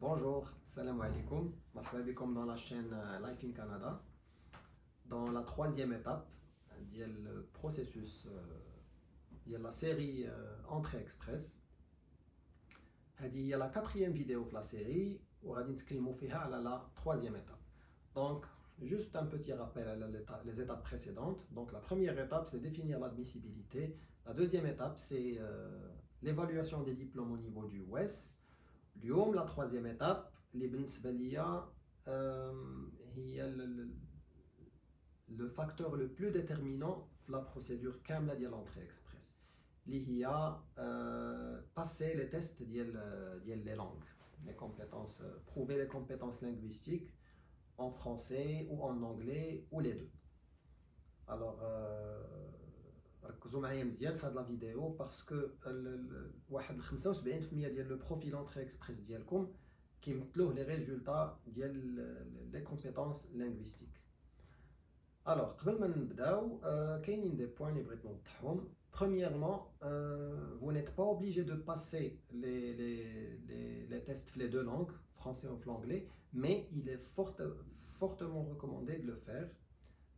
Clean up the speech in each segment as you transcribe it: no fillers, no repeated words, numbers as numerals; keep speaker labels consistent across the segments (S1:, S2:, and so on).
S1: Bonjour, salam alaikum, marhaba bikum dans la chaîne Life in Canada. Dans la troisième étape du processus de la série Entrée Express, il y a la quatrième vidéo de la série où on va discuter la troisième étape. Donc, juste un petit rappel à les étapes précédentes. Donc, la première étape, c'est définir l'admissibilité. La deuxième étape, c'est l'évaluation des diplômes au niveau du WES. La troisième étape, le facteur le plus déterminant de la procédure كاملة ديال l'entrée express اللي هي passer les tests ديال les langues, les compétences, prouver les compétences linguistiques en français ou en anglais ou les deux. Alors ركزوا معايا مزيان في هذه لا فيديو باسكو واحد 75% ديال لو بروفيل انتري اكسبريس ديالكم كيمثلوه لي ريزولطا ديال لي كومبيتونس لينغويستيك. الوغ قبل ما نبداو كاينين دي بوين اللي بغيت نوضحهم. Premièrement, vous n'êtes pas obligé de passer les tests les deux langues, français ou anglais, mais il est fortement recommandé de le faire.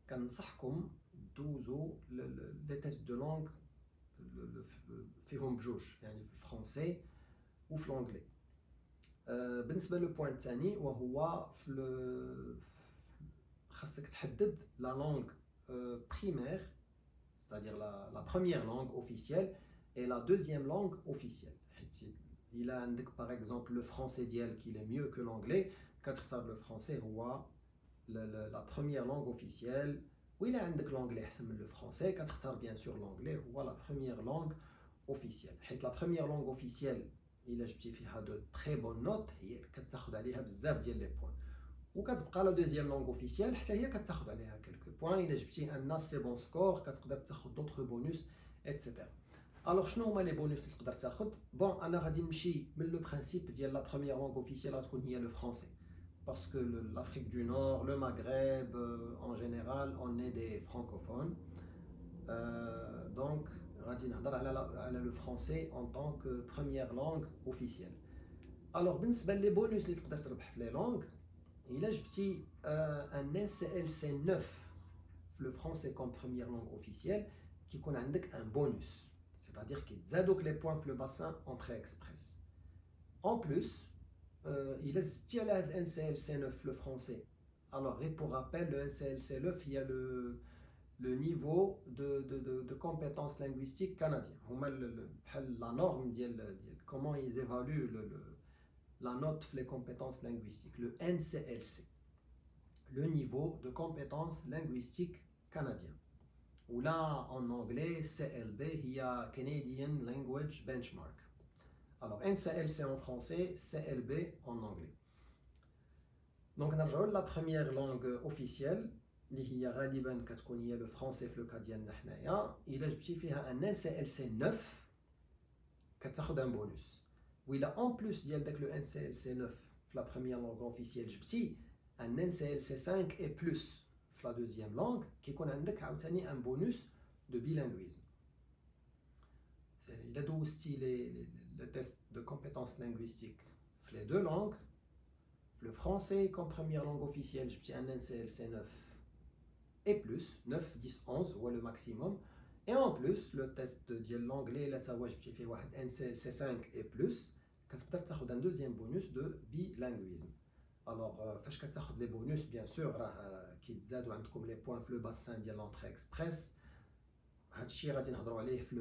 S1: كنصحكم دوزو les tests de langue فيهم بجوج، يعني في الفرنسي وفي الانجلي. بالنسبه للبوين الثاني وهو خاصك تحدد لا لونغ primaire, c'est-à-dire la première langue officielle et la deuxième langue officielle. Il a عندك par exemple le français ديالك qu'il est mieux que l'anglais, كتختار le français هو la première langue officielle. وإلا عندك l'anglais أحسن من le français كتختار bien sûr l'anglais هو la première langue officielle. حيت la première langue officielle إلا جبتي فيها de très bonnes notes هي كتاخد عليها بزاف ديال لي بوين، وكتبقى la deuxième langue officielle حتى هي كتاخد عليها quelques points. إلا جبتي un assez bon score كتقدر تاخد d'autres bonus etc. Alors شنو هما لي بونوس اللي تقدر تاخد؟ بون أنا غادي نمشي من لو برينسيپ ديال la première langue officielle غتكون هي le français. Parce que l'Afrique du Nord, le Maghreb, en général, on est des francophones. Donc, غادي نهضر على le français en tant que première langue officielle. Alors, بالنسبة لي بونوس اللي تقدر تربح في لي لونغ، إلا جبتي un NCLC 9 في le français comme première langue officielle كيكون عندك un bonus, c'est-à-dire كيتزادوك les points في le bassin entrée express. En plus, il est à le NCLC 9 le français. Alors, et pour rappel, le NCLC 9, il y a le niveau de compétences linguistiques canadiens. La norme, comment ils évaluent la note les compétences linguistiques. Le NCLC, le niveau de compétences linguistiques canadiens. Ou là, en anglais, CLB, il y a Canadian Language Benchmark. Alors, NCLC en français, CLB en anglais. Donc, نرجعوا la première langue officielle اللي هي غالبا كتكون هي le français في le cas ديالنا حنايا. إلا جبتي فيها un NCLC 9 كتاخد un bonus. وإلا en plus ديال داك le NCLC 9 في la première langue officielle جبتي un NCLC 5 et plus في la deuxième langue كيكون عندك عاوتاني un bonus de bilinguisme. Il a دوزتي les tests de compétences linguistiques في les deux langues, le français comme première langue officielle, j'ai un NCLC 9 et plus, 9, 10, 11 ou le maximum, et en plus le test de l'anglais, là ça j'ai fait un NCLC 5 et plus, كتقدر تاخد un deuxième bonus de bilinguisme. Alors فاش كتاخد les bonus bien sûr راه كيتزادوا عندكم les points في le bassin ديال l'entrée express. هادشي غادي نهضروا عليه في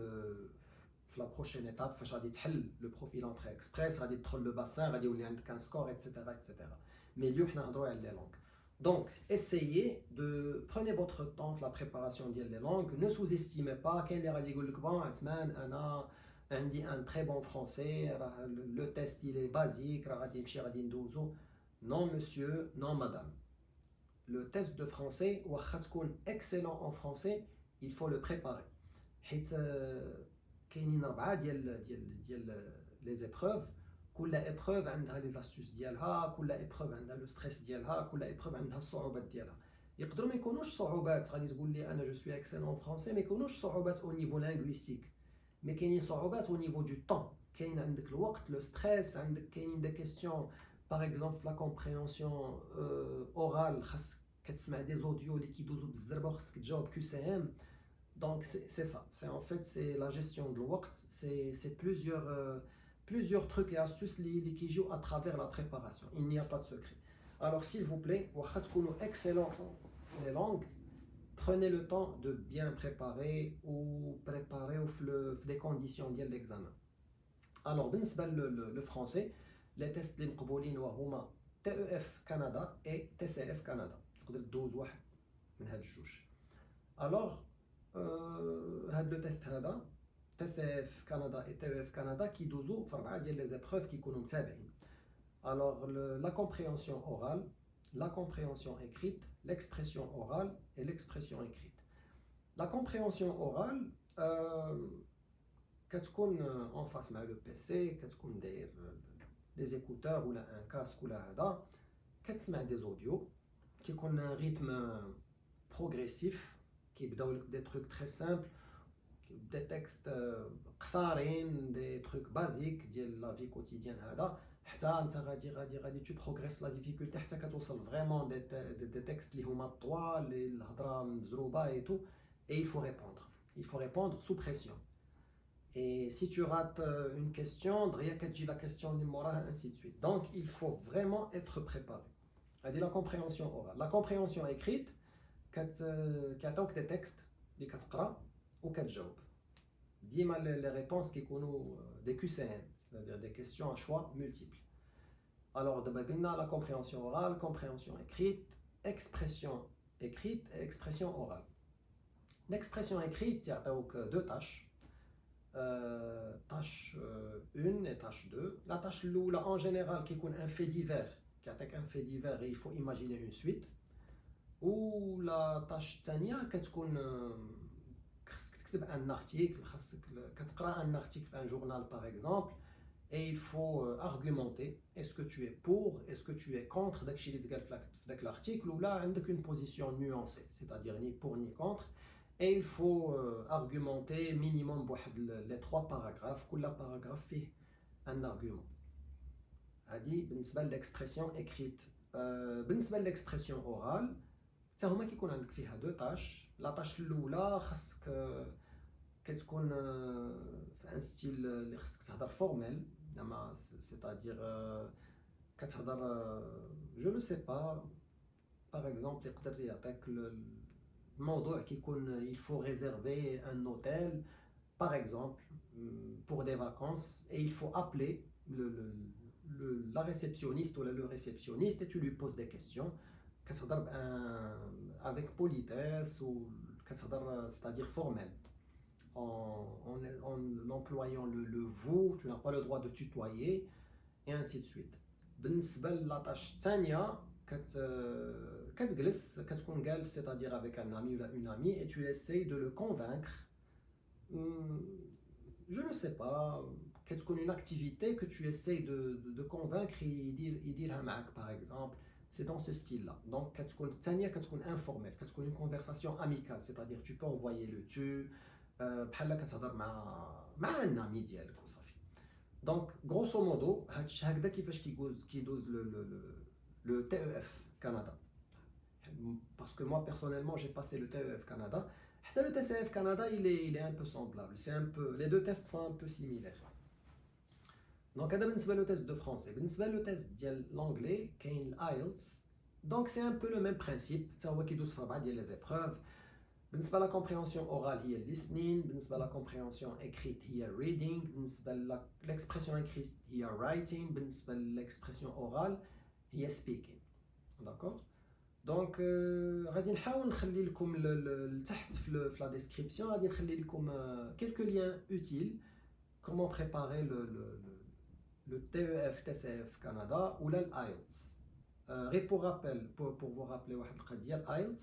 S1: la prochaine étape فاش غادي تحل لو بروفيل انتري اكسبريس غادي تدخل لو باسان غادي يولي عندك ان سكور ايتترا ايتترا. مي اليوم حنا نهضروا على لي لونغ. Donc essayez de prenez votre temps في la préparation ديال لي لونغ. Ne sous-estimez pas. كاين اللي غادي يقول لك بون عثمان انا عندي ان تري بون فرونسي راه لو تيست il est basique راه غادي نمشي غادي ندوزو. Non monsieur, non madame. Le test de français واخا تكون excellent en français, il faut le préparer. حيت كاينين 4 ديال لي زيبروف، كل ايبروف عندها لي زاستوس ديالها، كل ايبروف عندها لو ستريس ديالها، كل ايبروف عندها الصعوبات ديالها. يقدروا ما يكونوش صعوبات غادي تقول لي انا جو سوي اكسلون فرونسي، ما يكونوش صعوبات او نيفو لينغويستيك، مي كاينين صعوبات او نيفو دو طون. كاين عندك الوقت، لو ستريس، عندك كاينين دي كيسيون Par exemple, la compréhension orale, خاصك كتسمع des audios اللي كيدوزو بالزربه وخاصك تجاوب QCM. Donc c'est ça, c'est en fait c'est la gestion de l'ouaqt, c'est plusieurs trucs et astuces qui jouent à travers la préparation. Il n'y a pas de secret. Alors s'il vous plaît, واخا تكونوا excellent dans les langues, prenez le temps de bien préparer ou préparer في des conditions ديال l'examen. Alors بالنسبه le français, les tests اللي مقبولين وهما TEF Canada et TCF Canada. تقدر تدوز واحد من هاد الجوج. Alors هاد لو تيست هذا TCF Canada et TEF Canada كيدوزو في 4 ديال لي زيبروف كيكونوا متابعين. Alors la compréhension orale, la compréhension écrite, l'expression orale et l'expression écrite. La compréhension orale كتكون en face مع le PC, كتكون داير les écouteurs ou un casque ولا هذا كتسمع des audios كيكون un rythme progressif كيبداو لك des trucs très simples des textes قصارين des trucs basiques ديال la vie quotidienne هذا حتى انت غادي tu progresses la difficulté حتى كتوصل vraiment des textes اللي هما طوال اللي الهضره مزروبه et tout et il faut répondre sous pression. Et si tu rates une question, la question اللي موراها ainsi de suite. Donc il faut vraiment être préparé. هذه la compréhension orale. La compréhension écrite كيعطيوك des textes اللي كتقرا وكتجاوب. ديما les réponses كيكونوا des QCM, c'est-à-dire des questions à choix multiples. Alors دابا قلنا la compréhension orale, compréhension écrite, expression écrite et expression orale. L'expression écrite يعطيوك deux tâches. Tâche 1 et tâche 2. La tâche l'oula en général qui est un fait divers, qui attaque un fait divers et il faut imaginer une suite. Ou la tâche tania qui est un article, un article un journal par exemple, et il faut argumenter. Est-ce que tu es pour, est-ce que tu es contre l'article ou là avec une position nuancée, c'est-à-dire ni pour ni contre. Et il faut argumenter minimum les 3 paragraphes. Tout paragraphe fait un argument. هذه بالنسبة l'expression écrite. بالنسبة l'expression orale, حتى هما كيكون عندك فيها deux tâches. La tâche الأولى خاصك كتكون في ان ستيل اللي خاصك تهضر فورمال، زعما c'est-à-dire كتهضر je ne sais pas par exemple يقدر يعطيك الموضوع كيكون il faut réserver un hôtel par exemple pour des vacances et il faut appeler la réceptionniste ou le réceptionniste et tu lui poses des questions كتهضر avec politesse ou كتهضر c'est-à-dire formel en employant le vous, tu n'as pas le droit de tutoyer et ainsi de suite. بالنسبة للطاش الثانية كتجلس كتكون جالس c'est-à-dire avec un ami ou une amie et tu essayes de le convaincre. Je ne sais pas, كتكون une activité que tu essayes de convaincre يديرها معك par exemple. C'est dans ce style-là. Donc كتكون الثانية كتكون informelle, كتكون une conversation amicale, c'est-à-dire tu peux envoyer le tu بحال كتهضر مع un ami ديالك وصافي. Donc grosso modo هكذا كيفاش كيدوز le TEF Canada. Parce que moi personnellement j'ai passé le TEF Canada. Le TCF Canada il est un peu semblable. Les deux tests sont un peu similaires. Donc هذا بالنسبة le test de français. بالنسبة le test ديال l'anglais كاين IELTS. Donc c'est un peu le même principe. حتى هو كيدوز في 4 ديال les épreuves. بالنسبة la compréhension orale هي listening. بالنسبة la compréhension écrite هي reading. بالنسبة l'expression écrite هي writing. بالنسبة l'expression orale هي speaking. D'accord. Donc غادي نحاول نخلي لكم لتحت في la description غادي نخلي لكم quelques liens utiles comment préparer le TEF TCF Canada ou l'IELTS. Pour vous rappeler واحد القضية l'IELTS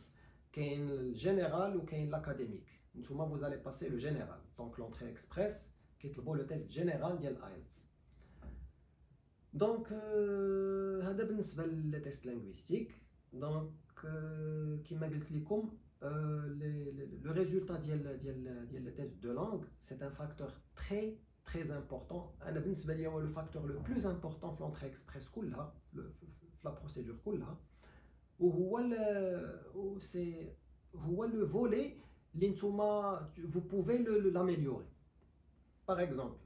S1: كاين الجينيرال وكاين l'académique. نتوما vous allez passer le général. Donc l'entrée express كيطلبوا le test général ديال l'IELTS. Donc هذا بالنسبة للتست linguistique. Donc كما قلت لكم le résultat ديال le test de langue c'est un facteur très très important. انا بالنسبه لي هو le facteur le plus important في l'entrée express كلها في la procédure كلها وهو c'est هو le volet اللي نتوما vous pouvez l'améliorer. Par exemple,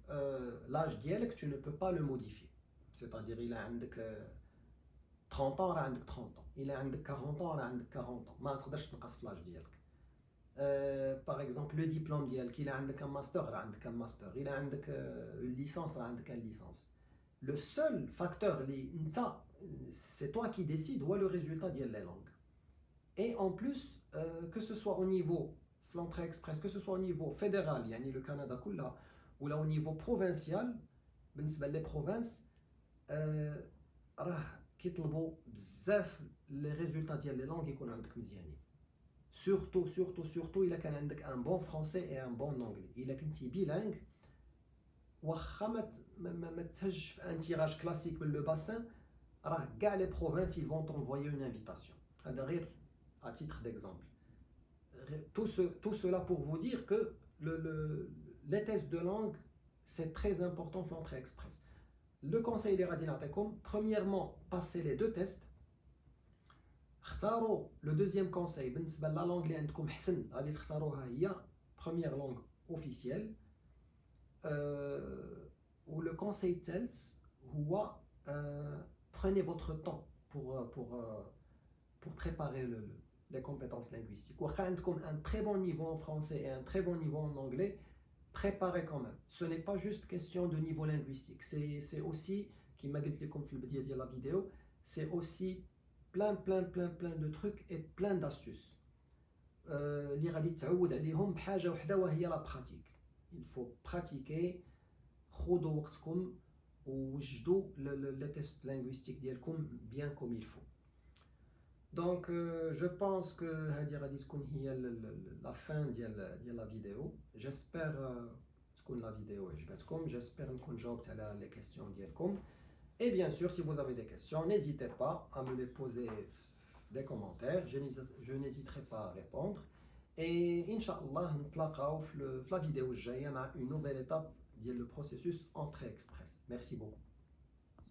S1: l'âge ديالك tu ne peux pas le modifier. C'est-à-dire il a عندك 30 ans راه عندك 30 ans, il a عندك 40 ans راه عندك 40 ans, ما تقدرش تنقص في l'âge ديالك. Par exemple le diplôme ديالك il a عندك un master راه عندك un master, il a عندك une licence راه عندك un licence. Le seul facteur اللي انت c'est toi qui décides هو le résultat ديال les langues. Et en plus que ce soit au niveau l'entrée express, que ce soit au niveau fédéral يعني le Canada كلها ولا au niveau provincial بالنسبه لي provinces راه كيطلبوا بزاف لي ريزولطا ديال لي لونغ يكون عندك مزيانين. سورتو الا كان عندك ان بون فرونسي اي ان بون انجلي. الا كنتي بيلانغ واخا ما تهجش في ان تيراج كلاسيك من لو باسان راه كاع لي بروفانس ils vont t'envoyer une invitation. هذا غير à titre d'exemple. Tout cela pour vous dire que les tests de langue c'est très important pour l'entrée express. Le conseil اللي غادي نعطيكم premièrement passez les deux tests. اختاروا le deuxième conseil بالنسبه لا لونغ اللي عندكم حسن غادي تختاروها هي première langue officielle. Ou le conseil الثالث هو prenez votre temps pour préparer les compétences linguistiques. واخا عندكم un très bon niveau en français et un très bon niveau en anglais, préparez quand même. Ce n'est pas juste question de niveau linguistique, c'est aussi كما قلت لكم في البداية ديال la vidéo, c'est aussi plein de trucs et plein d'astuces اللي غادي تعود عليهم بحاجة وحدة وهي la pratique. Il faut pratiquer. خذوا وقتكم ووجدوا les tests linguistiques ديالكم bien comme il faut. Donc je pense que هذه غادي تكون هي la fin ديال la vidéo. J'espère تكون la vidéo عجبتكم. J'espère نكون جاوبت على les questions ديالكم. Et bien sûr, si vous avez des questions, n'hésitez pas à me les poser des commentaires. Je n'hésiterai pas à répondre. Et Inch'Allah, نتلاقاو في la vidéo الجاية مع une nouvelle étape du processus entrée express. Merci beaucoup.